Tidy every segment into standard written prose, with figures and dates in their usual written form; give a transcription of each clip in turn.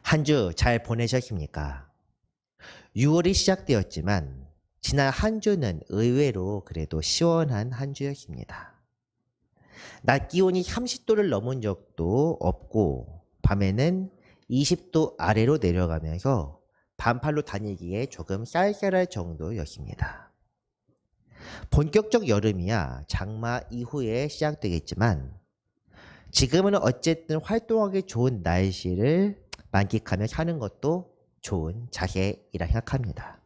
한 주 잘 보내셨습니까? 6월이 시작되었지만 지난 한 주는 의외로 그래도 시원한 한 주였습니다. 낮 기온이 30도를 넘은 적도 없고 밤에는 20도 아래로 내려가면서 반팔로 다니기에 조금 쌀쌀할 정도였습니다. 본격적 여름이야 장마 이후에 시작되겠지만 지금은 어쨌든 활동하기 좋은 날씨를 만끽하며 사는 것도 좋은 자세이라 생각합니다.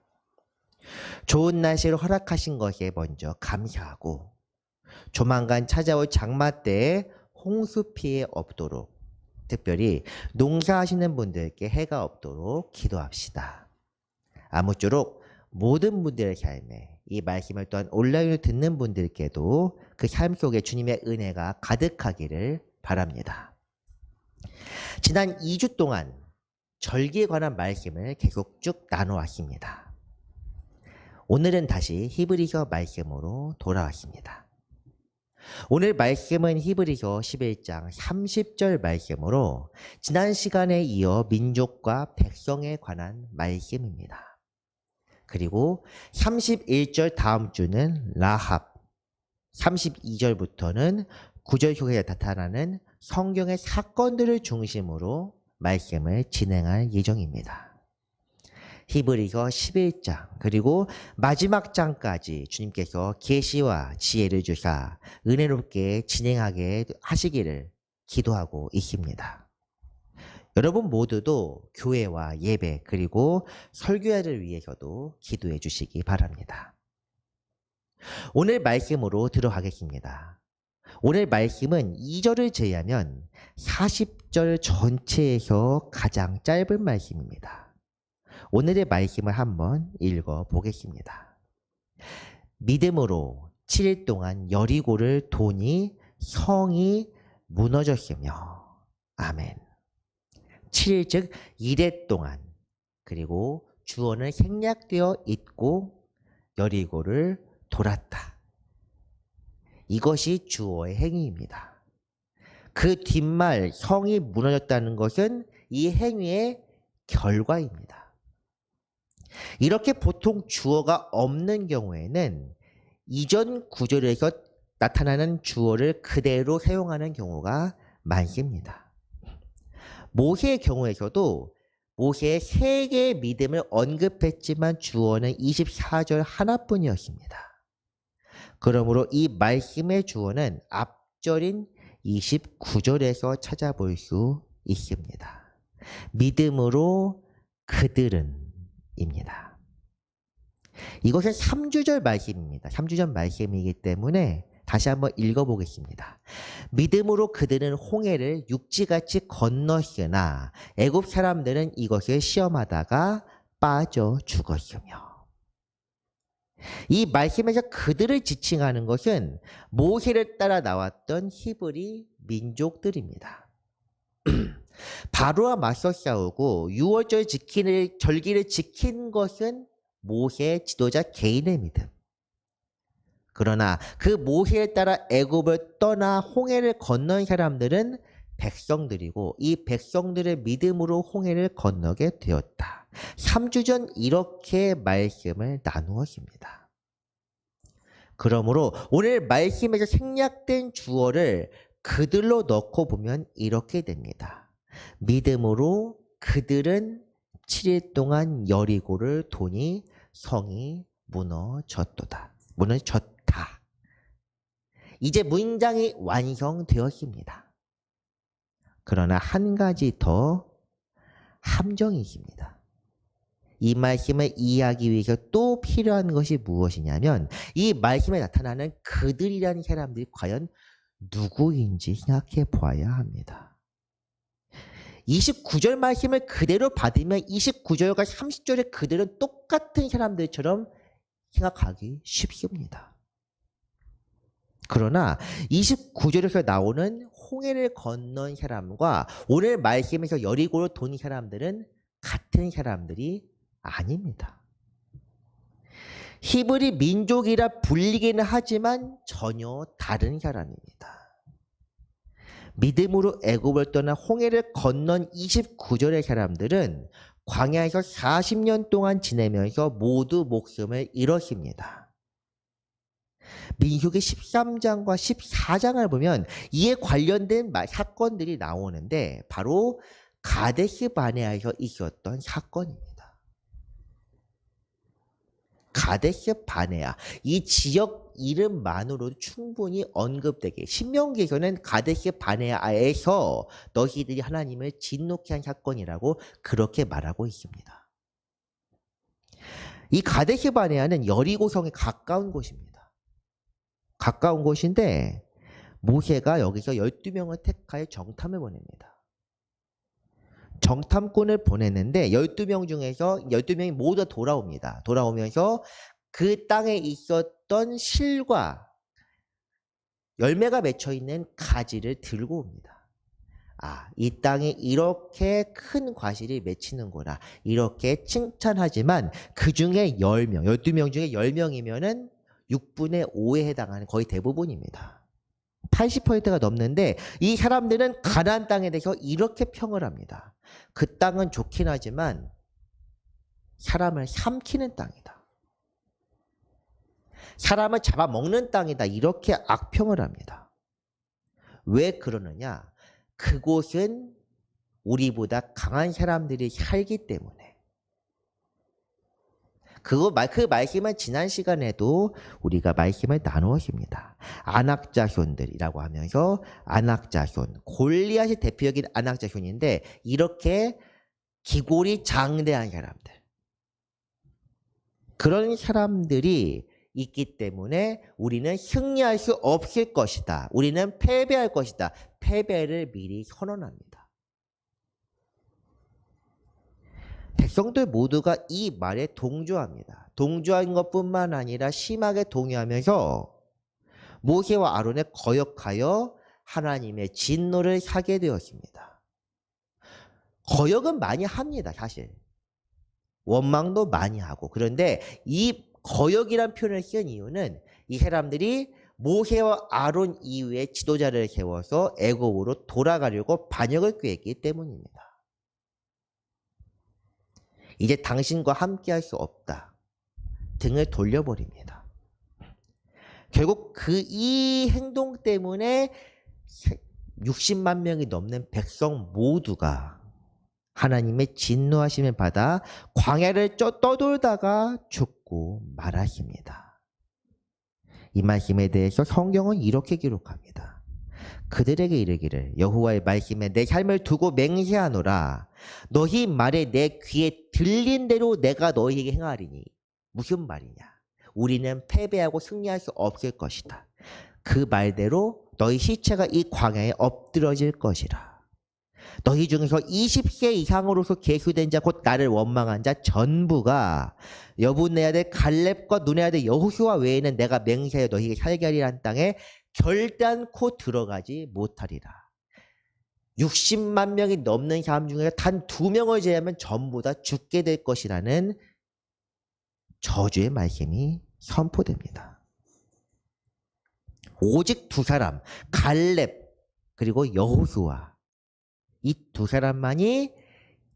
좋은 날씨를 허락하신 것에 먼저 감사하고 조만간 찾아올 장마 때에 홍수 피해 없도록 특별히 농사하시는 분들께 해가 없도록 기도합시다. 아무쪼록 모든 분들의 삶에 이 말씀을 또한 온라인으로 듣는 분들께도 그 삶 속에 주님의 은혜가 가득하기를 바랍니다. 지난 2주 동안 절기에 관한 말씀을 계속 쭉 나눠왔습니다. 오늘은 다시 히브리서 말씀으로 돌아왔습니다. 오늘 말씀은 히브리서 11장 30절 말씀으로 지난 시간에 이어 민족과 백성에 관한 말씀입니다. 그리고 31절 다음 주는 라합, 32절부터는 구절 속에 나타나는 성경의 사건들을 중심으로 말씀을 진행할 예정입니다. 히브리서 11장 그리고 마지막 장까지 주님께서 계시와 지혜를 주사 은혜롭게 진행하게 하시기를 기도하고 있습니다. 여러분 모두도 교회와 예배 그리고 설교회를 위해서도 기도해 주시기 바랍니다. 오늘 말씀으로 들어가겠습니다. 오늘 말씀은 2절을 제외하면 40절 전체에서 가장 짧은 말씀입니다. 오늘의 말씀을 한번 읽어보겠습니다. 믿음으로 7일 동안 여리고를 도니 성이 무너졌으며 아멘. 7일 즉 이래 동안 그리고 주어는 생략되어 있고 여리고를 돌았다. 이것이 주어의 행위입니다. 그 뒷말 성이 무너졌다는 것은 이 행위의 결과입니다. 이렇게 보통 주어가 없는 경우에는 이전 구절에서 나타나는 주어를 그대로 사용하는 경우가 많습니다. 모세의 경우에서도 모세의 3개의 믿음을 언급했지만 주어는 24절 하나뿐이었습니다. 그러므로 이 말씀의 주어는 앞절인 29절에서 찾아볼 수 있습니다. 믿음으로 그들은 입니다. 이것은 3주절 말씀입니다. 3주절 말씀이기 때문에 다시 한번 읽어보겠습니다. 믿음으로 그들은 홍해를 육지같이 건넜으나 애굽 사람들은 이것을 시험하다가 빠져 죽었으며 이 말씀에서 그들을 지칭하는 것은 모세를 따라 나왔던 히브리 민족들입니다. 바로와 맞서 싸우고 6월절 절기를 지킨 것은 모세 지도자 개인의 믿음. 그러나 그 모세에 따라 애굽을 떠나 홍해를 건넌 사람들은 백성들이고 이 백성들의 믿음으로 홍해를 건너게 되었다. 3주 전 이렇게 말씀을 나누었습니다. 그러므로 오늘 말씀에서 생략된 주어를 그들로 넣고 보면 이렇게 됩니다. 믿음으로 그들은 7일 동안 여리고를 도니 성이 무너졌다. 이제 문장이 완성되었습니다. 그러나 한 가지 더 함정이 있습니다. 이 말씀을 이해하기 위해서 또 필요한 것이 무엇이냐면 이 말씀에 나타나는 그들이라는 사람들이 과연 누구인지 생각해 보아야 합니다. 29절 말씀을 그대로 받으면 29절과 30절의 그들은 똑같은 사람들처럼 생각하기 쉽습니다. 그러나 29절에서 나오는 홍해를 건넌 사람과 오늘 말씀에서 여리고를 도는 사람들은 같은 사람들이 아닙니다. 히브리 민족이라 불리기는 하지만 전혀 다른 사람입니다. 믿음으로 애굽을 떠나 홍해를 건넌 29절의 사람들은 광야에서 40년 동안 지내면서 모두 목숨을 잃었습니다. 민수기 13장과 14장을 보면 이에 관련된 사건들이 나오는데 바로 가데스 바네아에서 있었던 사건입니다. 가데스 바네아, 이 지역 이름만으로도 충분히 언급되게, 신명기에서는 가데스 바네아에서 너희들이 하나님을 진노케 한 사건이라고 그렇게 말하고 있습니다. 이 가데스 바네아는 여리고성에 가까운 곳입니다. 가까운 곳인데 모세가 여기서 12명을 택하여 정탐을 보냅니다. 정탐꾼을 보냈는데 12명 중에서 12명이 모두 돌아옵니다. 돌아오면서 그 땅에 있었던 실과 열매가 맺혀 있는 가지를 들고 옵니다. 아, 이 땅에 이렇게 큰 과실이 맺히는구나. 이렇게 칭찬하지만 그 중에 10명, 12명 중에 10명이면은 6분의 5에 해당하는 거의 대부분입니다. 80%가 넘는데 이 사람들은 가나안 땅에 대해서 이렇게 평을 합니다. 그 땅은 좋긴 하지만 사람을 삼키는 땅이다. 사람을 잡아먹는 땅이다. 이렇게 악평을 합니다. 왜 그러느냐? 그곳은 우리보다 강한 사람들이 살기 때문에. 그 말씀은 지난 시간에도 우리가 말씀을 나누었습니다. 안악자손들이라고 하면서 안악자손, 골리앗이 대표적인 안악자손인데 이렇게 기골이 장대한 사람들. 그런 사람들이 있기 때문에 우리는 승리할 수 없을 것이다. 우리는 패배할 것이다. 패배를 미리 선언합니다. 백성들 모두가 이 말에 동조합니다. 동조한 것뿐만 아니라 심하게 동의하면서 모세와 아론에 거역하여 하나님의 진노를 사게 되었습니다. 거역은 많이 합니다, 사실. 원망도 많이 하고. 그런데 이 거역이란 표현을 쓴 이유는 이 사람들이 모세와 아론 이후에 지도자를 세워서 애굽으로 돌아가려고 반역을 꾀했기 때문입니다. 이제 당신과 함께할 수 없다. 등을 돌려버립니다. 결국 이 행동 때문에 60만 명이 넘는 백성 모두가 하나님의 진노하심을 받아 광야를 떠돌다가 죽고 말았습니다. 이 말씀에 대해서 성경은 이렇게 기록합니다. 그들에게 이르기를 여호와의 말씀에 내 삶을 두고 맹세하노라. 너희 말에 내 귀에 들린 대로 내가 너희에게 행하리니. 무슨 말이냐? 우리는 패배하고 승리할 수 없을 것이다. 그 말대로 너희 시체가 이 광야에 엎드러질 것이라. 너희 중에서 20세 이상으로서 계수된 자 곧 나를 원망한 자 전부가 여분의 아들 갈렙과 눈의 아들 여호수아 외에는 내가 맹세하여 너희에게 살게 하리란 땅에 결단코 들어가지 못하리라. 60만 명이 넘는 사람 중에 단 2명을 제외하면 전부 다 죽게 될 것이라는 저주의 말씀이 선포됩니다. 오직 2사람, 갈렙 그리고 여호수아, 이 2사람만이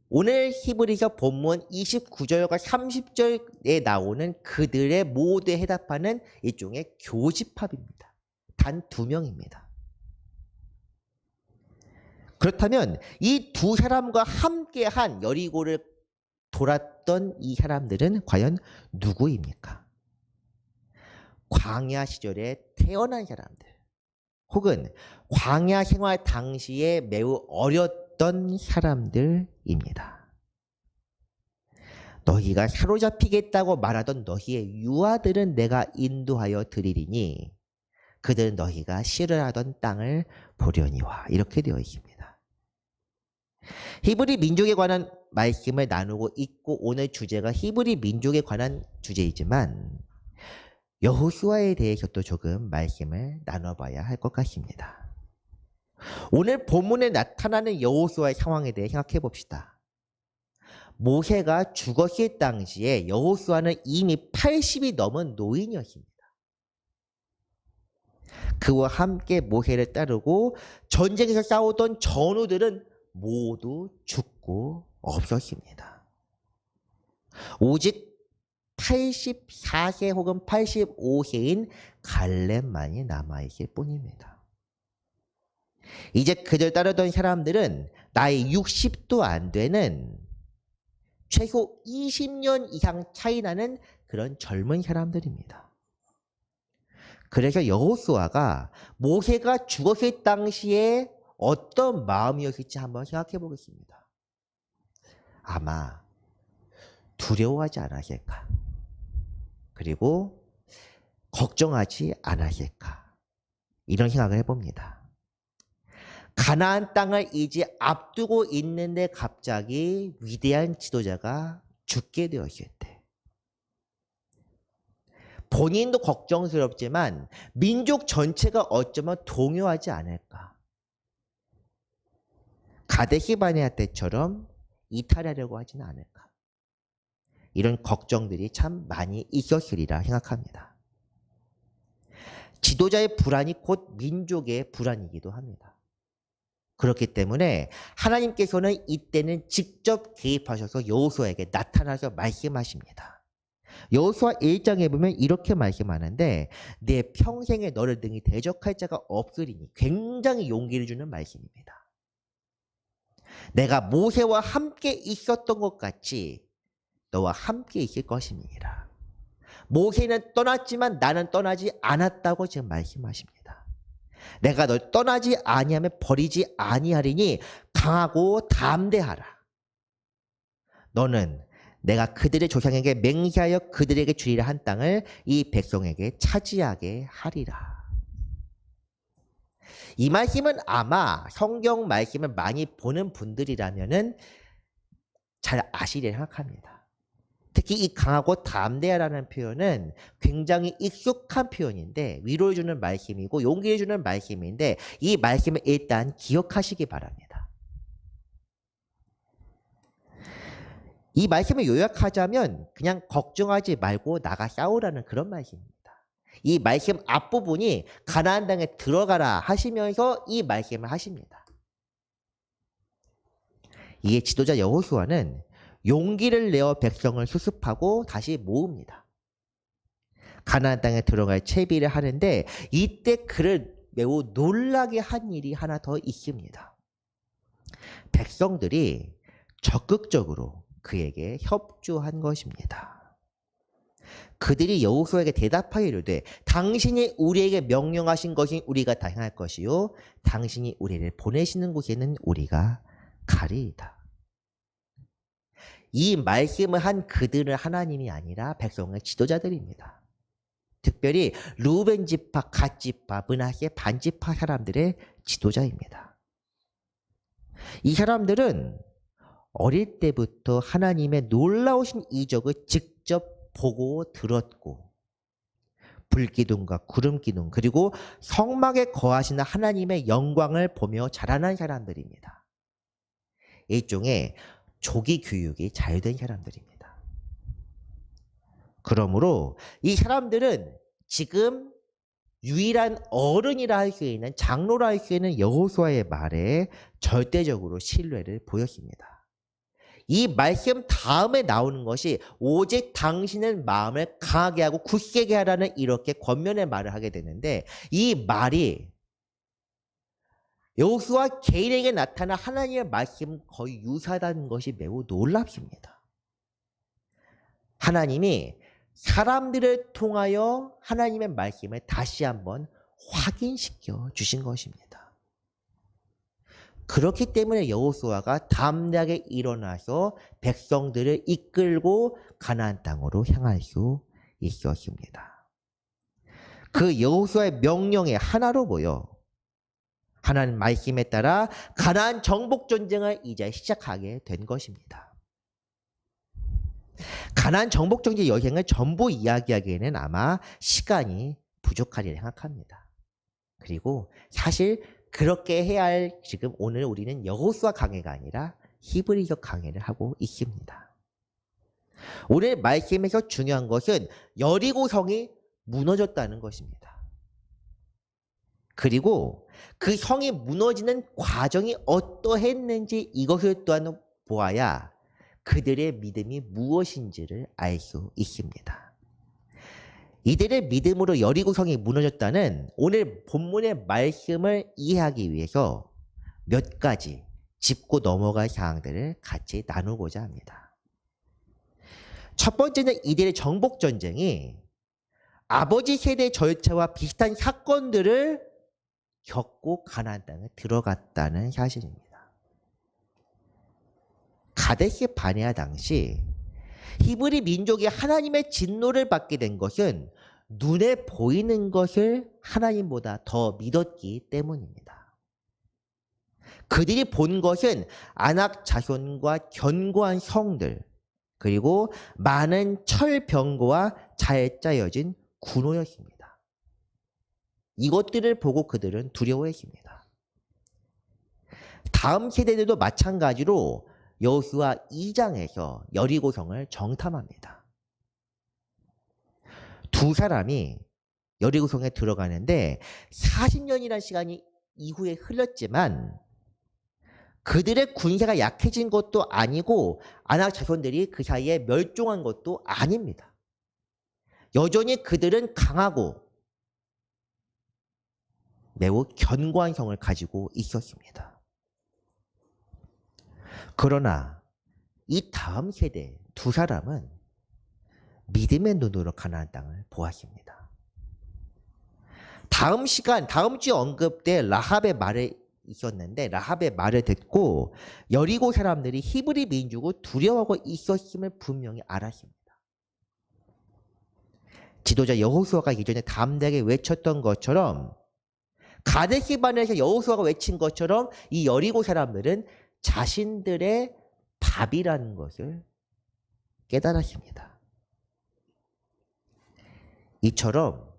오늘 히브리서 본문 29절과 30절에 나오는 그들의 모두에 해답하는 일종의 교집합입니다. 단 2명입니다. 그렇다면 이 2사람과 함께한 여리고를 돌았던 이 사람들은 과연 누구입니까? 광야 시절에 태어난 사람들 혹은 광야 생활 당시에 매우 어렸던 사람들입니다. 너희가 사로잡히겠다고 말하던 너희의 유아들은 내가 인도하여 드리리니 그들은 너희가 싫어하던 땅을 보려니와. 이렇게 되어 있습니다. 히브리 민족에 관한 말씀을 나누고 있고 오늘 주제가 히브리 민족에 관한 주제이지만 여호수아에 대해서도 조금 말씀을 나눠봐야 할 것 같습니다. 오늘 본문에 나타나는 여호수아의 상황에 대해 생각해 봅시다. 모세가 죽었을 당시에 여호수아는 이미 80이 넘은 노인이었습니다. 그와 함께 모세를 따르고 전쟁에서 싸우던 전우들은 모두 죽고 없었습니다. 오직 84세 혹은 85세인 갈렙만이 남아있을 뿐입니다. 이제 그들 따르던 사람들은 나이 60도 안 되는 최소 20년 이상 차이 나는 그런 젊은 사람들입니다. 그래서 여호수아가 모세가 죽었을 당시에 어떤 마음이었을지 한번 생각해 보겠습니다. 아마 두려워하지 않았을까? 그리고 걱정하지 않았을까? 이런 생각을 해봅니다. 가나안 땅을 이제 앞두고 있는데 갑자기 위대한 지도자가 죽게 되었을 때 본인도 걱정스럽지만 민족 전체가 어쩌면 동요하지 않을까? 가데시 바네아 때처럼 이탈하려고 하지는 않을까? 이런 걱정들이 참 많이 있었으리라 생각합니다. 지도자의 불안이 곧 민족의 불안이기도 합니다. 그렇기 때문에 하나님께서는 이때는 직접 개입하셔서 여호수아에게 나타나서 말씀하십니다. 여호수아 1장에 보면 이렇게 말씀하는데 내 평생에 너를 등이 대적할 자가 없으리니 굉장히 용기를 주는 말씀입니다. 내가 모세와 함께 있었던 것 같이 너와 함께 있을 것임이니라. 모세는 떠났지만 나는 떠나지 않았다고 지금 말씀하십니다. 내가 널 떠나지 아니하며 버리지 아니하리니 강하고 담대하라. 너는 내가 그들의 조상에게 맹세하여 그들에게 주리라 한 땅을 이 백성에게 차지하게 하리라. 이 말씀은 아마 성경 말씀을 많이 보는 분들이라면은 잘 아시리라 생각합니다. 특히 이 강하고 담대하라는 표현은 굉장히 익숙한 표현인데 위로를 주는 말씀이고 용기를 주는 말씀인데 이 말씀을 일단 기억하시기 바랍니다. 이 말씀을 요약하자면 그냥 걱정하지 말고 나가 싸우라는 그런 말씀입니다. 이 말씀 앞부분이 가나안 땅에 들어가라 하시면서 이 말씀을 하십니다. 이에 지도자 여호수아는 용기를 내어 백성을 수습하고 다시 모읍니다. 가나안 땅에 들어갈 채비를 하는데 이때 그를 매우 놀라게 한 일이 하나 더 있습니다. 백성들이 적극적으로 그에게 협조한 것입니다. 그들이 여호수아에게 대답하여 이르되 당신이 우리에게 명령하신 것이 우리가 다 행할 것이요 당신이 우리를 보내시는 곳에는 우리가 가리이다. 이 말씀을 한 그들은 하나님이 아니라 백성의 지도자들입니다. 특별히 루벤 지파, 갓 지파, 므낫세 반 지파 사람들의 지도자입니다. 이 사람들은 어릴 때부터 하나님의 놀라우신 이적을 직접 보고 들었고 불기둥과 구름기둥 그리고 성막에 거하시는 하나님의 영광을 보며 자라난 사람들입니다. 일종의 조기 교육이 잘 된 사람들입니다. 그러므로 이 사람들은 지금 유일한 어른이라 할 수 있는 장로라 할 수 있는 여호수아의 말에 절대적으로 신뢰를 보였습니다. 이 말씀 다음에 나오는 것이 오직 당신은 마음을 강하게 하고 굳세게 하라는 이렇게 권면의 말을 하게 되는데 이 말이 여호수아 개인에게 나타난 하나님의 말씀 거의 유사하다는 것이 매우 놀랍습니다. 하나님이 사람들을 통하여 하나님의 말씀을 다시 한번 확인시켜 주신 것입니다. 그렇기 때문에 여호수아가 담대하게 일어나서 백성들을 이끌고 가나안 땅으로 향할 수 있었습니다. 그 여호수아의 명령의 하나로 보여 하나님 말씀에 따라 가나안 정복 전쟁을 이제 시작하게 된 것입니다. 가나안 정복 전쟁 여행을 전부 이야기하기에는 아마 시간이 부족하리라 생각합니다. 그리고 사실 그렇게 해야 할 지금 오늘 우리는 여호수아 강해가 아니라 히브리서 강해를 하고 있습니다. 오늘 말씀에서 중요한 것은 여리고 성이 무너졌다는 것입니다. 그리고 그 형이 무너지는 과정이 어떠했는지 이것을 또한 보아야 그들의 믿음이 무엇인지를 알 수 있습니다. 이들의 믿음으로 여리고 성이 무너졌다는 오늘 본문의 말씀을 이해하기 위해서 몇 가지 짚고 넘어갈 사항들을 같이 나누고자 합니다. 첫 번째는 이들의 정복 전쟁이 아버지 세대 절차와 비슷한 사건들을 겪고 가나안 땅에 들어갔다는 사실입니다. 가데스 바네아 당시 히브리 민족이 하나님의 진노를 받게 된 것은 눈에 보이는 것을 하나님보다 더 믿었기 때문입니다. 그들이 본 것은 아낙 자손과 견고한 성들, 그리고 많은 철병거와 잘 짜여진 군호였습니다. 이것들을 보고 그들은 두려워했습니다. 다음 세대들도 마찬가지로 여호수아 2장에서 여리고성을 정탐합니다. 두 사람이 여리고성에 들어가는데 40년이라는 시간이 이후에 흘렀지만 그들의 군사가 약해진 것도 아니고 아낙 자손들이 그 사이에 멸종한 것도 아닙니다. 여전히 그들은 강하고 매우 견고한 성을 가지고 있었습니다. 그러나 이 다음 세대 두 사람은 믿음의 눈으로 가나안 땅을 보았습니다. 다음 주에 언급된 라합의 말을 있었는데 라합의 말을 듣고 여리고 사람들이 히브리 민족을 두려워하고 있었음을 분명히 알았습니다. 지도자 여호수아가 이전에 담대하게 외쳤던 것처럼 가데스 바네아에서 여호수아가 외친 것처럼 이 여리고 사람들은 자신들의 답이라는 것을 깨달았습니다. 이처럼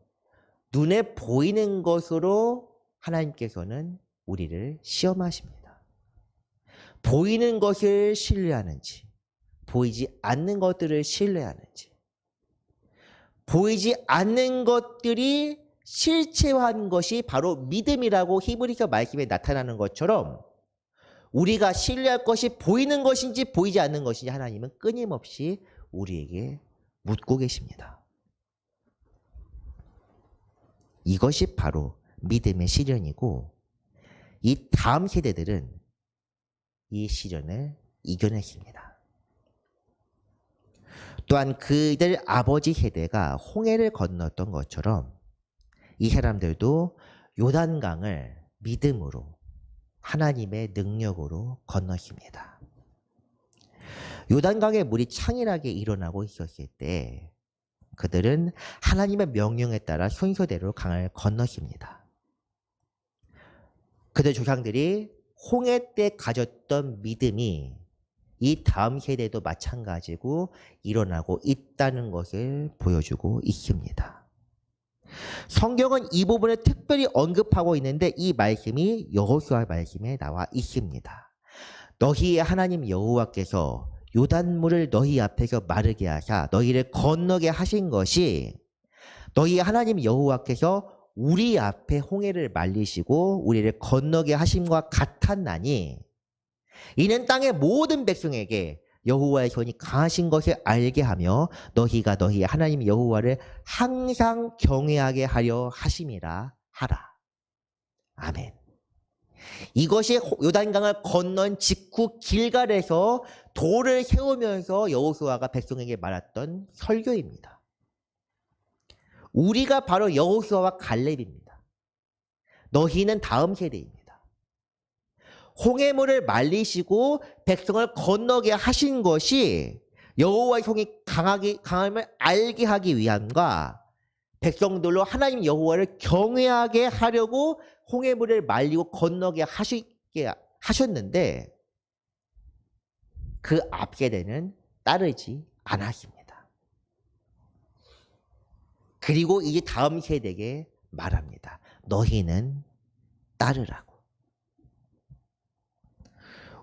눈에 보이는 것으로 하나님께서는 우리를 시험하십니다. 보이는 것을 신뢰하는지, 보이지 않는 것들을 신뢰하는지, 보이지 않는 것들이 실체화한 것이 바로 믿음이라고 히브리서 말씀에 나타나는 것처럼 우리가 신뢰할 것이 보이는 것인지 보이지 않는 것인지 하나님은 끊임없이 우리에게 묻고 계십니다. 이것이 바로 믿음의 시련이고 이 다음 세대들은 이 시련을 이겨냈습니다. 또한 그들 아버지 세대가 홍해를 건넜던 것처럼 이 사람들도 요단강을 믿음으로 하나님의 능력으로 건넜습니다. 요단강의 물이 창일하게 일어나고 있었을 때 그들은 하나님의 명령에 따라 순서대로 강을 건넜습니다. 그들 조상들이 홍해 때 가졌던 믿음이 이 다음 세대도 마찬가지고 일어나고 있다는 것을 보여주고 있습니다. 성경은 이 부분을 특별히 언급하고 있는데 이 말씀이 여호수아 말씀에 나와 있습니다. 너희의 하나님 여호와께서 요단물을 너희 앞에서 마르게 하사 너희를 건너게 하신 것이 너희 하나님 여호와께서 우리 앞에 홍해를 말리시고 우리를 건너게 하심과 같았나니 이는 땅의 모든 백성에게 여호와의 손이 강하신 것을 알게 하며 너희가 너희 하나님 여호와를 항상 경외하게 하려 하심이라 하라. 아멘. 이것이 요단강을 건넌 직후 길갈에서 돌을 세우면서 여호수아가 백성에게 말했던 설교입니다. 우리가 바로 여호수아와 갈렙입니다. 너희는 다음 세대입니다. 홍해물을 말리시고 백성을 건너게 하신 것이 여호와의 손이 강함을 알게 하기 위함과 백성들로 하나님 여호와를 경외하게 하려고 홍해물을 말리고 건너게 하셨는데 그 앞세대는 따르지 않았습니다. 그리고 이제 다음 세대에게 말합니다. 너희는 따르라고.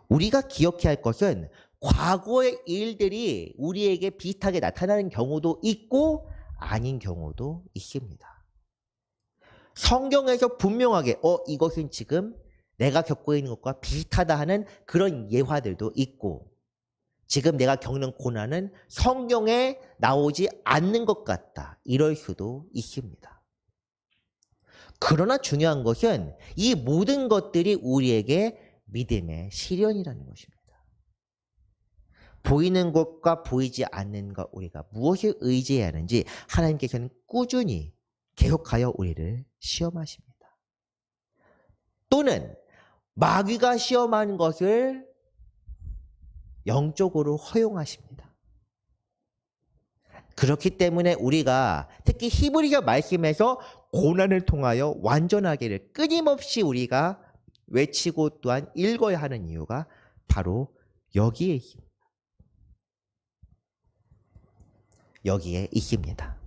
우리가 기억해야 할 것은 과거의 일들이 우리에게 비슷하게 나타나는 경우도 있고 아닌 경우도 있습니다. 성경에서 분명하게 이것은 지금 내가 겪고 있는 것과 비슷하다 하는 그런 예화들도 있고, 지금 내가 겪는 고난은 성경에 나오지 않는 것 같다, 이럴 수도 있습니다. 그러나 중요한 것은 이 모든 것들이 우리에게 믿음의 시련이라는 것입니다. 보이는 것과 보이지 않는 것, 우리가 무엇을 의지해야 하는지 하나님께서는 꾸준히 계속하여 우리를 시험하십니다. 또는 마귀가 시험하는 것을 영적으로 허용하십니다. 그렇기 때문에 우리가 특히 히브리서 말씀에서 고난을 통하여 완전하기를 끊임없이 우리가 외치고 또한 읽어야 하는 이유가 바로 여기에 있습니다. 여기에 있습니다.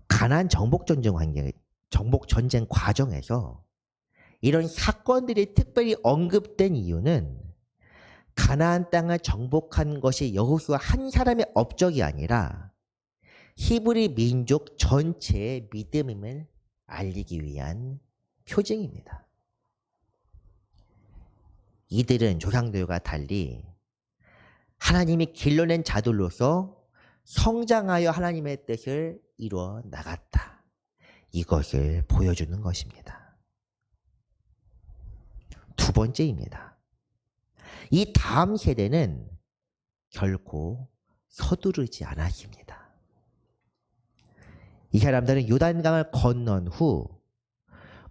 가나안 정복 전쟁 과정에서 이런 사건들이 특별히 언급된 이유는 가나안 땅을 정복한 것이 여호수아 한 사람의 업적이 아니라 히브리 민족 전체의 믿음임을 알리기 위한 표징입니다. 이들은 조상들과 달리 하나님이 길러낸 자들로서 성장하여 하나님의 뜻을 이루어 나갔다, 이것을 보여주는 것입니다. 두 번째입니다. 이 다음 세대는 결코 서두르지 않았습니다. 이 사람들은 요단강을 건넌 후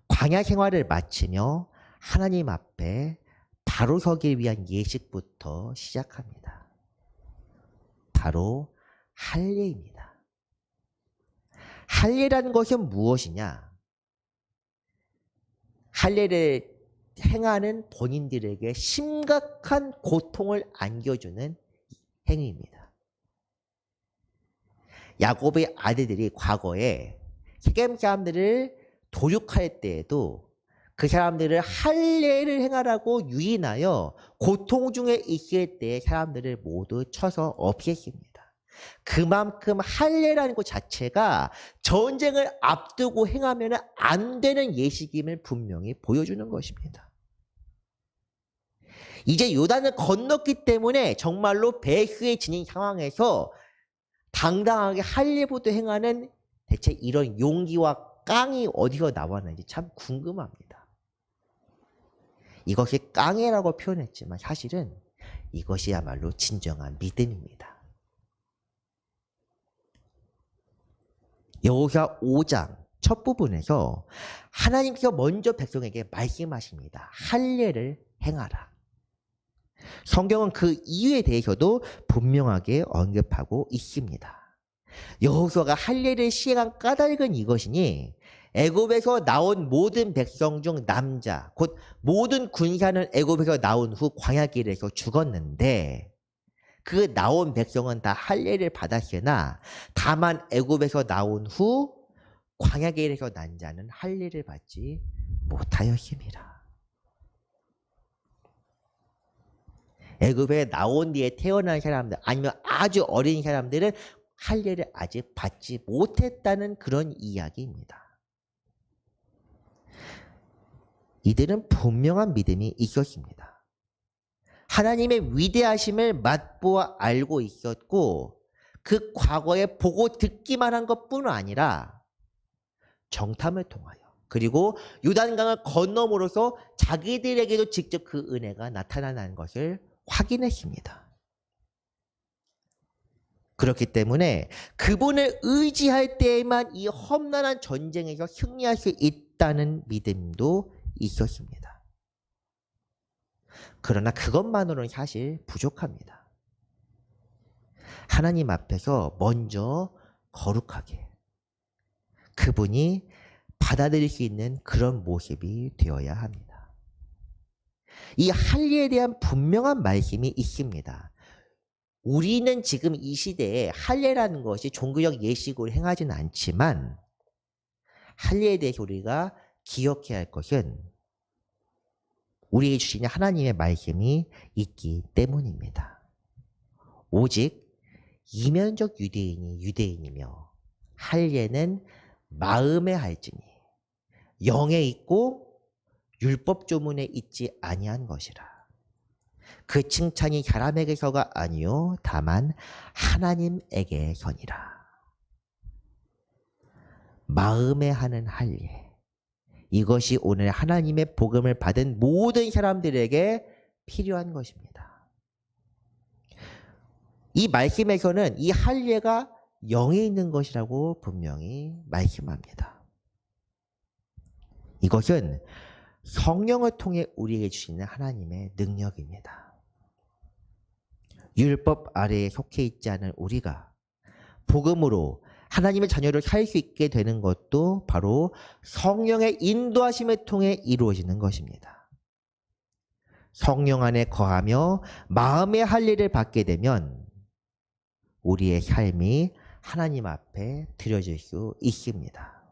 광야 생활을 마치며 하나님 앞에 바로 서기 위한 예식부터 시작합니다. 바로 할례입니다. 할례라는 것은 무엇이냐? 할례를 행하는 본인들에게 심각한 고통을 안겨주는 행위입니다. 야곱의 아들들이 과거에 세겜 사람들을 도륙할 때에도 그 사람들을 할례를 행하라고 유인하여 고통 중에 있을 때 사람들을 모두 쳐서 없앴습니다. 그만큼 할례라는 것 자체가 전쟁을 앞두고 행하면 안 되는 예식임을 분명히 보여주는 것입니다. 이제 요단을 건넜기 때문에 정말로 배후에 지닌 상황에서 당당하게 할례부터 행하는 대체 이런 용기와 깡이 어디서 나왔는지 참 궁금합니다. 이것이 깡이라고 표현했지만 사실은 이것이야말로 진정한 믿음입니다. 여호수아 5장 첫 부분에서 하나님께서 먼저 백성에게 말씀하십니다. 할례를 행하라. 성경은 그 이유에 대해서도 분명하게 언급하고 있습니다. 여호수아가 할례를 시행한 까닭은 이것이니 애굽에서 나온 모든 백성 중 남자 곧 모든 군사는 애굽에서 나온 후 광야길에서 죽었는데 그 나온 백성은 다 할례를 받았으나 다만 애굽에서 나온 후 광야길에서 난 자는 할례를 받지 못하였습니다. 애굽에 나온 뒤에 태어난 사람들 아니면 아주 어린 사람들은 할례를 아직 받지 못했다는 그런 이야기입니다. 이들은 분명한 믿음이 있었습니다. 하나님의 위대하심을 맛보아 알고 있었고 그 과거에 보고 듣기만 한 것뿐 아니라 정탐을 통하여 그리고 요단강을 건너므로써 자기들에게도 직접 그 은혜가 나타나는 것을 확인했습니다. 그렇기 때문에 그분을 의지할 때에만 이 험난한 전쟁에서 승리할 수 있다는 믿음도 있었습니다. 그러나 그것만으로는 사실 부족합니다. 하나님 앞에서 먼저 거룩하게 그분이 받아들일 수 있는 그런 모습이 되어야 합니다. 이 할례에 대한 분명한 말씀이 있습니다. 우리는 지금 이 시대에 할례라는 것이 종교적 예식으로 행하지는 않지만 할례에 대해서 우리가 기억해야 할 것은 우리에게 주시는 하나님의 말씀이 있기 때문입니다. 오직 이면적 유대인이 유대인이며 할례는 마음에 할지니 영에 있고 율법 조문에 있지 아니한 것이라. 그 칭찬이 사람에게서가 아니요 다만 하나님에게서니라. 마음에 하는 할례, 이것이 오늘 하나님의 복음을 받은 모든 사람들에게 필요한 것입니다. 이 말씀에서는 이 할례가 영에 있는 것이라고 분명히 말씀합니다. 이것은 성령을 통해 우리에게 주시는 하나님의 능력입니다. 율법 아래에 속해 있지 않은 우리가 복음으로 하나님의 자녀를 살 수 있게 되는 것도 바로 성령의 인도하심을 통해 이루어지는 것입니다. 성령 안에 거하며 마음의 할례를 받게 되면 우리의 삶이 하나님 앞에 드려질 수 있습니다.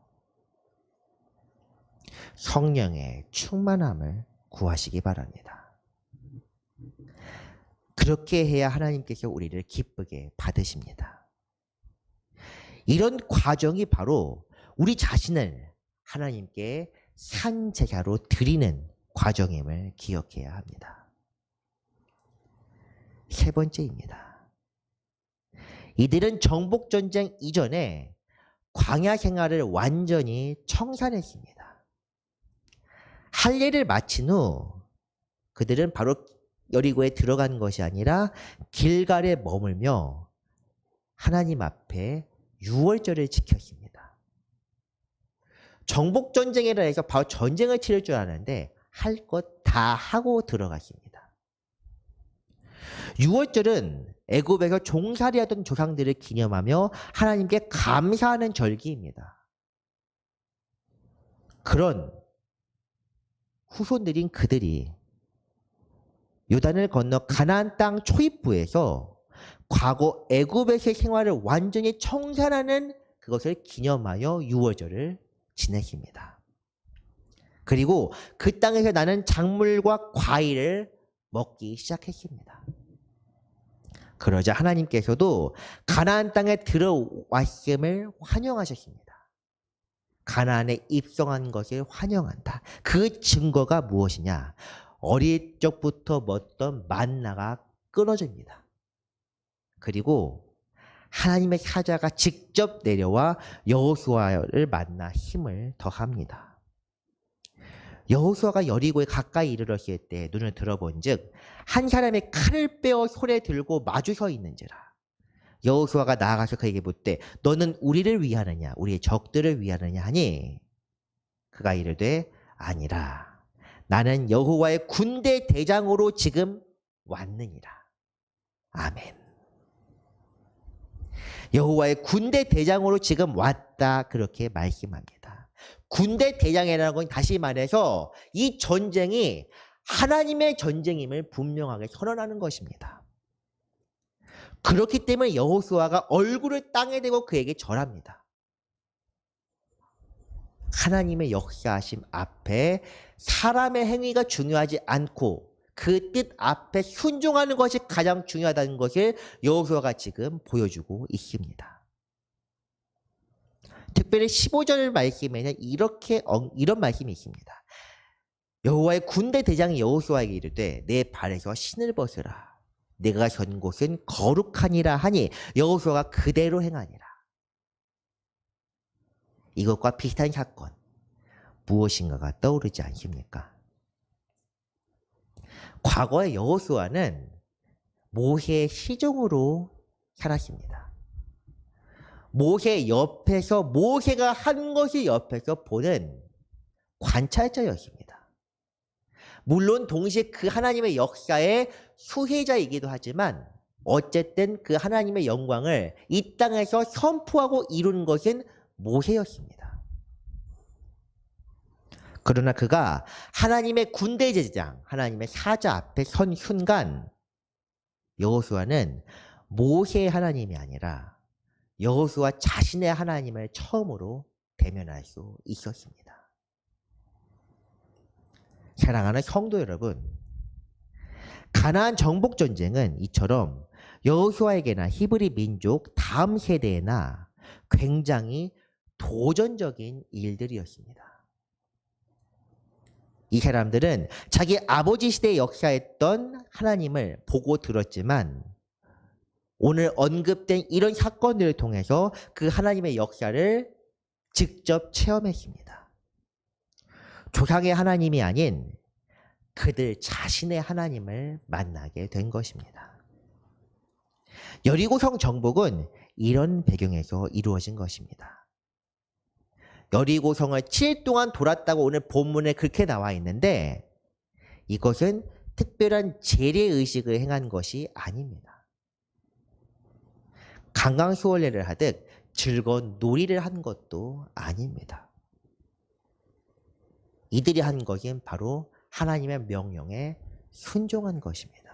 성령의 충만함을 구하시기 바랍니다. 그렇게 해야 하나님께서 우리를 기쁘게 받으십니다. 이런 과정이 바로 우리 자신을 하나님께 산 제사로 드리는 과정임을 기억해야 합니다. 세 번째입니다. 이들은 정복전쟁 이전에 광야 생활을 완전히 청산했습니다. 할례를 마친 후 그들은 바로 여리고에 들어간 것이 아니라 길갈에 머물며 하나님 앞에 유월절을 지켰습니다. 정복전쟁이라 해서 바로 전쟁을 치를 줄 아는데 할 것 다 하고 들어갔습니다. 유월절은 애굽에서 종살이하던 조상들을 기념하며 하나님께 감사하는 절기입니다. 그런 후손들인 그들이 요단을 건너 가나안 땅 초입부에서 과거 애굽에서의 생활을 완전히 청산하는 그것을 기념하여 유월절을 지냈습니다. 그리고 그 땅에서 나는 작물과 과일을 먹기 시작했습니다. 그러자 하나님께서도 가나안 땅에 들어왔음을 환영하셨습니다. 가나안에 입성한 것을 환영한다. 그 증거가 무엇이냐? 어릴 적부터 먹던 만나가 끊어집니다. 그리고 하나님의 사자가 직접 내려와 여호수아를 만나 힘을 더합니다. 여호수아가 여리고에 가까이 이르렀을 때 눈을 들어본즉 한 사람이 칼을 빼어 손에 들고 마주 서 있는지라. 여호수아가 나아가서 그에게 묻되 너는 우리를 위하느냐 우리의 적들을 위하느냐 하니 그가 이르되 아니라 나는 여호와의 군대 대장으로 지금 왔느니라. 아멘. 여호와의 군대 대장으로 지금 왔다 그렇게 말씀합니다. 군대 대장이라는 건 다시 말해서 이 전쟁이 하나님의 전쟁임을 분명하게 선언하는 것입니다. 그렇기 때문에 여호수아가 얼굴을 땅에 대고 그에게 절합니다. 하나님의 역사하심 앞에 사람의 행위가 중요하지 않고 그 뜻 앞에 순종하는 것이 가장 중요하다는 것을 여호수아가 지금 보여주고 있습니다. 특별히 15절 말씀에는 이런 말씀이 있습니다. 여호와의 군대 대장이 여호수아에게 이르되 내 발에서 신을 벗으라. 내가 선 곳은 거룩하니라 하니 여호수아가 그대로 행하니라. 이것과 비슷한 사건 무엇인가가 떠오르지 않습니까? 과거의 여호수아는 모세의 시종으로 살았습니다. 모세 옆에서 모세가 한 것을 옆에서 보는 관찰자였습니다. 물론 동시에 그 하나님의 역사의 수혜자이기도 하지만 어쨌든 그 하나님의 영광을 이 땅에서 선포하고 이룬 것은 모세였습니다. 그러나 그가 하나님의 군대 제장, 하나님의 사자 앞에 선 순간 여호수아는 모세의 하나님이 아니라 여호수아 자신의 하나님을 처음으로 대면할 수 있었습니다. 사랑하는 성도 여러분, 가나안 정복 전쟁은 이처럼 여호수아에게나 히브리 민족 다음 세대에나 굉장히 도전적인 일들이었습니다. 이 사람들은 자기 아버지 시대에 역사했던 하나님을 보고 들었지만 오늘 언급된 이런 사건들을 통해서 그 하나님의 역사를 직접 체험했습니다. 조상의 하나님이 아닌 그들 자신의 하나님을 만나게 된 것입니다. 여리고성 정복은 이런 배경에서 이루어진 것입니다. 여리고성을 7일 동안 돌았다고 오늘 본문에 그렇게 나와 있는데 이것은 특별한 재래의식을 행한 것이 아닙니다. 강강수월래를 하듯 즐거운 놀이를 한 것도 아닙니다. 이들이 한 것은 바로 하나님의 명령에 순종한 것입니다.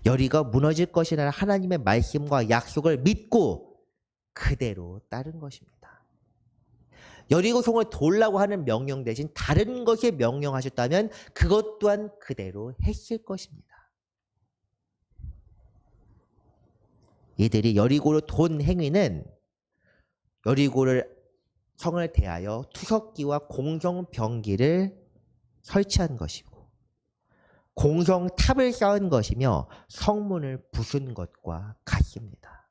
여리가 무너질 것이라는 하나님의 말씀과 약속을 믿고 그대로 따른 것입니다. 여리고성을 돌라고 하는 명령 대신 다른 것에 명령하셨다면 그것 또한 그대로 했을 것입니다. 이들이 여리고로 돈 행위는 여리고를 성을 대하여 투석기와 공성병기를 설치한 것이고 공성탑을 쌓은 것이며 성문을 부순 것과 같습니다.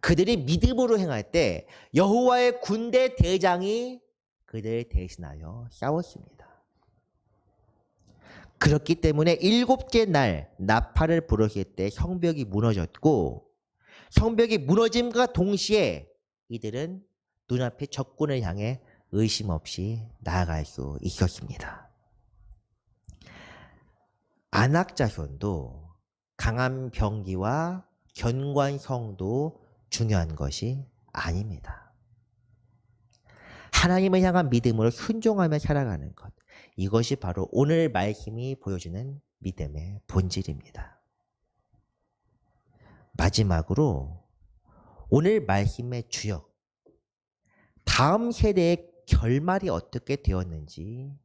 그들이 믿음으로 행할 때 여호와의 군대 대장이 그들을 대신하여 싸웠습니다. 그렇기 때문에 7째 날 나팔을 불었을 때 성벽이 무너졌고 성벽이 무너짐과 동시에 이들은 눈앞에 적군을 향해 의심 없이 나아갈 수 있었습니다. 안악자손도 강한 병기와 견관성도 중요한 것이 아닙니다. 하나님을 향한 믿음으로 순종하며 살아가는 것, 이것이 바로 오늘 말씀이 보여주는 믿음의 본질입니다. 마지막으로 오늘 말씀의 주역, 다음 세대의 결말이 어떻게 되었는지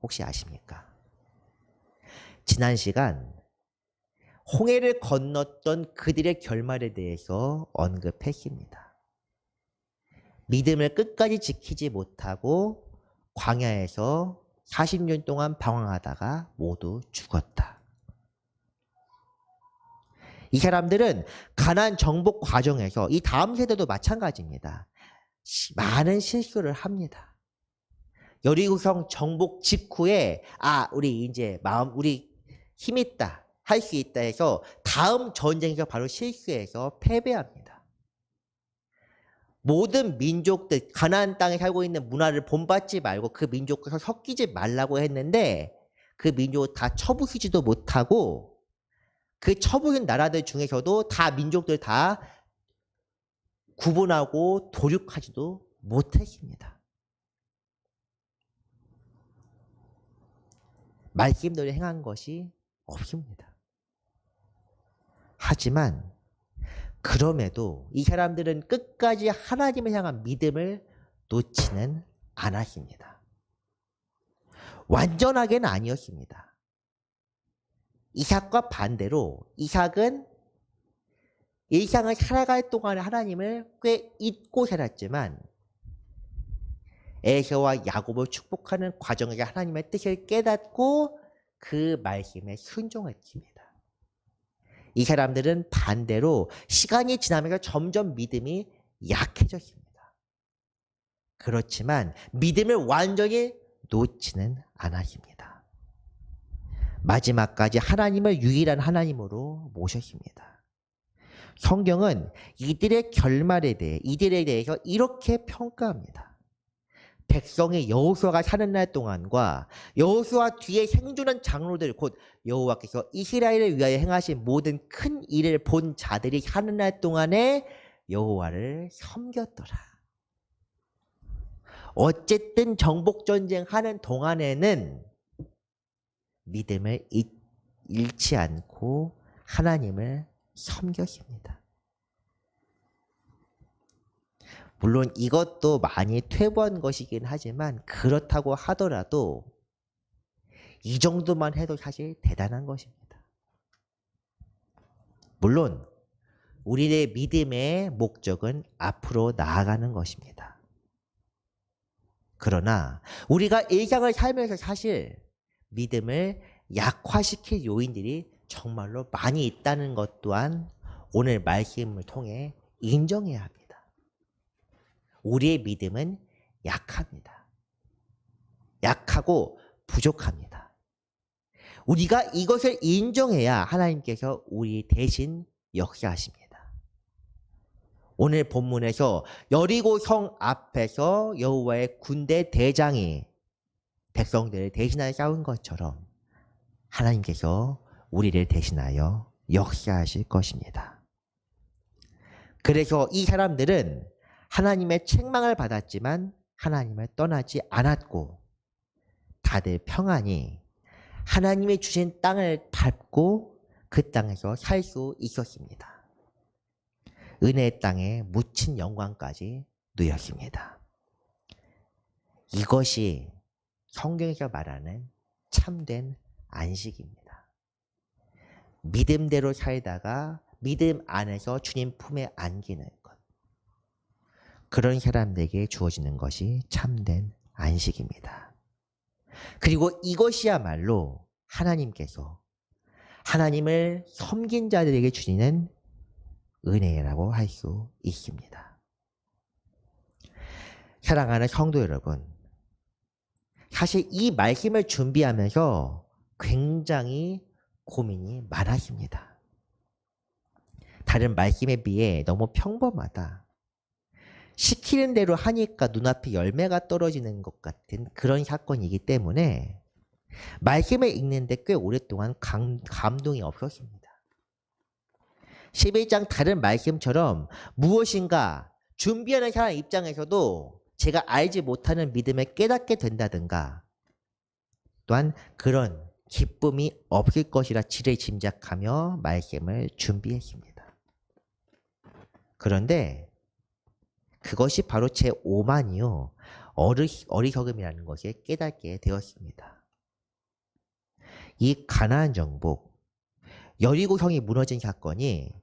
혹시 아십니까? 지난 시간 홍해를 건넜던 그들의 결말에 대해서 언급했습니다. 믿음을 끝까지 지키지 못하고 광야에서 40년 동안 방황하다가 모두 죽었다. 이 사람들은 가나안 정복 과정에서 이 다음 세대도 마찬가지입니다. 많은 실수를 합니다. 여리고성 정복 직후에 우리 이제 우리 힘 있다, 할 수 있다 해서 다음 전쟁에서 바로 실수해서 패배합니다. 모든 민족들, 가나안 땅에 살고 있는 문화를 본받지 말고 그 민족과 섞이지 말라고 했는데 그 민족을 다 쳐부수지도 못하고 그 쳐부순 나라들 중에서도 다 민족들 다 구분하고 도륙하지도 못했습니다. 말씀대로 행한 것이 없습니다. 하지만 그럼에도 이 사람들은 끝까지 하나님을 향한 믿음을 놓지는 않았습니다. 완전하게는 아니었습니다. 이삭과 반대로 이삭은 일상을 살아갈 동안에 하나님을 꽤 잊고 살았지만 에서와 야곱을 축복하는 과정에서 하나님의 뜻을 깨닫고 그 말씀에 순종했습니다. 이 사람들은 반대로 시간이 지나면서 점점 믿음이 약해졌습니다. 그렇지만 믿음을 완전히 놓지는 않았습니다. 마지막까지 하나님을 유일한 하나님으로 모셨습니다. 성경은 이들의 결말에 대해 이들에 대해서 이렇게 평가합니다. 백성이 여호수아가 사는 날 동안과 여호수아 뒤에 생존한 장로들 곧 여호와께서 이스라엘을 위하여 행하신 모든 큰 일을 본 자들이 사는 날 동안에 여호와를 섬겼더라. 어쨌든 정복전쟁 하는 동안에는 믿음을 잃지 않고 하나님을 섬겼습니다. 물론 이것도 많이 퇴보한 것이긴 하지만 그렇다고 하더라도 이 정도만 해도 사실 대단한 것입니다. 물론 우리의 믿음의 목적은 앞으로 나아가는 것입니다. 그러나 우리가 일상을 살면서 사실 믿음을 약화시킬 요인들이 정말로 많이 있다는 것 또한 오늘 말씀을 통해 인정해야 합니다. 우리의 믿음은 약합니다. 약하고 부족합니다. 우리가 이것을 인정해야 하나님께서 우리 대신 역사하십니다. 오늘 본문에서 여리고 성 앞에서 여호와의 군대 대장이 백성들을 대신하여 싸운 것처럼 하나님께서 우리를 대신하여 역사하실 것입니다. 그래서 이 사람들은 하나님의 책망을 받았지만 하나님을 떠나지 않았고 다들 평안히 하나님이 주신 땅을 밟고 그 땅에서 살 수 있었습니다. 은혜의 땅에 묻힌 영광까지 누렸습니다. 이것이 성경에서 말하는 참된 안식입니다. 믿음대로 살다가 믿음 안에서 주님 품에 안기는 것. 그런 사람들에게 주어지는 것이 참된 안식입니다. 그리고 이것이야말로 하나님께서 하나님을 섬긴 자들에게 주시는 은혜라고 할 수 있습니다. 사랑하는 성도 여러분, 사실 이 말씀을 준비하면서 굉장히 고민이 많았습니다. 다른 말씀에 비해 너무 평범하다. 시키는 대로 하니까 눈앞에 열매가 떨어지는 것 같은 그런 사건이기 때문에 말씀을 읽는데 꽤 오랫동안 감동이 없었습니다. 11장 다른 말씀처럼 무엇인가 준비하는 사람 입장에서도 제가 알지 못하는 믿음을 깨닫게 된다든가 또한 그런 기쁨이 없을 것이라 지레 짐작하며 말씀을 준비했습니다. 그런데 그것이 바로 제 오만이요 어리석음이라는 것을 깨닫게 되었습니다. 이 가나안 정복 여리고 성이 무너진 사건이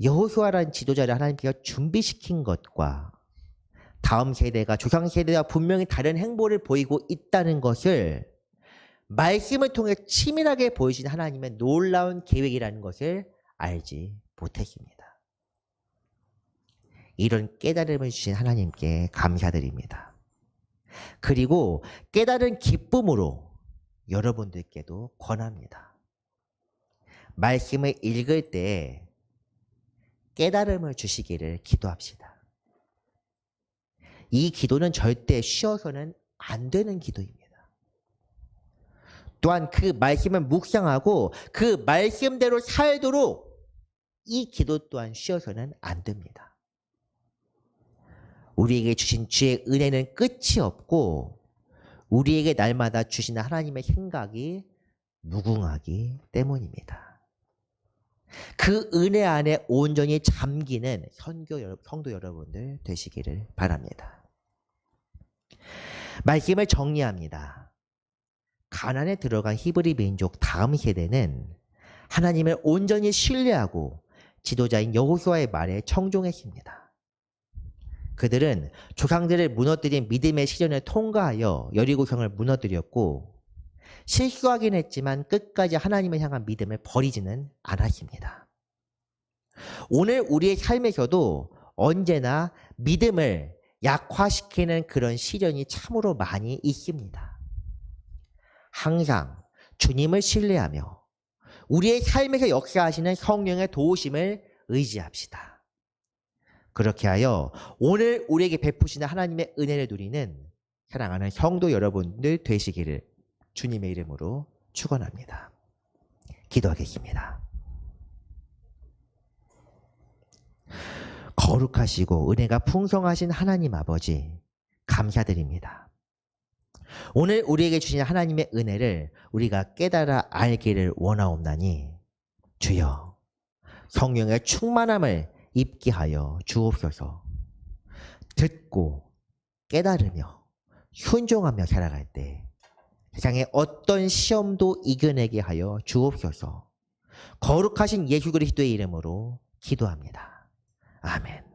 여호수아라는 지도자를 하나님께서 준비시킨 것과 다음 세대가 조상 세대와 분명히 다른 행보를 보이고 있다는 것을 말씀을 통해 치밀하게 보여주신 하나님의 놀라운 계획이라는 것을 알지 못했습니다. 이런 깨달음을 주신 하나님께 감사드립니다. 그리고 깨달은 기쁨으로 여러분들께도 권합니다. 말씀을 읽을 때 깨달음을 주시기를 기도합시다. 이 기도는 절대 쉬어서는 안 되는 기도입니다. 또한 그 말씀을 묵상하고 그 말씀대로 살도록 이 기도 또한 쉬어서는 안 됩니다. 우리에게 주신 주의 은혜는 끝이 없고 우리에게 날마다 주시는 하나님의 생각이 무궁하기 때문입니다. 그 은혜 안에 온전히 잠기는 성도 여러분들 되시기를 바랍니다. 말씀을 정리합니다. 가나안에 들어간 히브리 민족 다음 세대는 하나님을 온전히 신뢰하고 지도자인 여호수아의 말에 청종했습니다. 그들은 조상들을 무너뜨린 믿음의 시련을 통과하여 여리고성을 무너뜨렸고 실수하긴 했지만 끝까지 하나님을 향한 믿음을 버리지는 않았습니다. 오늘 우리의 삶에서도 언제나 믿음을 약화시키는 그런 시련이 참으로 많이 있습니다. 항상 주님을 신뢰하며 우리의 삶에서 역사하시는 성령의 도우심을 의지합시다. 그렇게 하여 오늘 우리에게 베푸시는 하나님의 은혜를 누리는 사랑하는 성도 여러분들 되시기를 주님의 이름으로 축원합니다. 기도하겠습니다. 거룩하시고 은혜가 풍성하신 하나님 아버지 감사드립니다. 오늘 우리에게 주신 하나님의 은혜를 우리가 깨달아 알기를 원하옵나니 주여 성령의 충만함을 입게 하여 주옵소서. 듣고 깨달으며 순종하며 살아갈 때 세상의 어떤 시험도 이겨내게 하여 주옵소서. 거룩하신 예수 그리스도의 이름으로 기도합니다. 아멘.